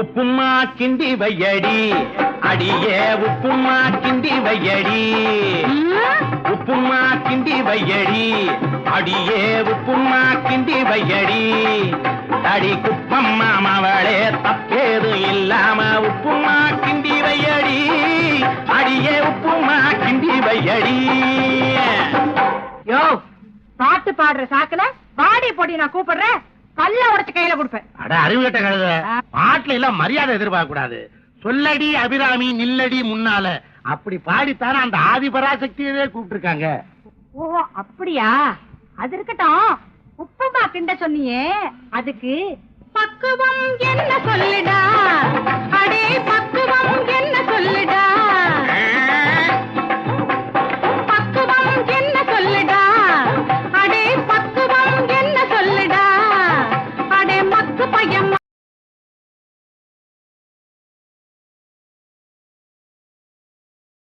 உப்புமா கிண்டி வையடி அடியே உப்புமா கிண்டி வையடி உப்புமா கிண்டி வையடி அடியே உப்புமா கிண்டி வையடி தடி குப்பம் மாமவளே தப்பேது இல்லாம உப்புமா கிண்டி வையடி அடியே உப்புமா கிண்டி வையடி. யோ பாட்டு பாடுற சாக்குல பாடி போட்டி நான் கூப்பிடுறேன், கல்ல உடைச்சு கையில கொடுப்பேன். அட அறிவுகட்ட கழுத, பாட்டுல எல்லாம் மரியாதை எதிர்பார்க்க கூடாது. சொல்லடி அபிராமி நில்லடி முன்னால அப்படி பாடித்தானே அந்த ஆதிபராசக்தியவே கூப்பிட்டுருக்காங்க. ஓ அப்படியா, அது இருக்கட்டும். உப்புமா கிண்ட சொன்னியே, அதுக்கு பக்குவம் என்ன சொல்லு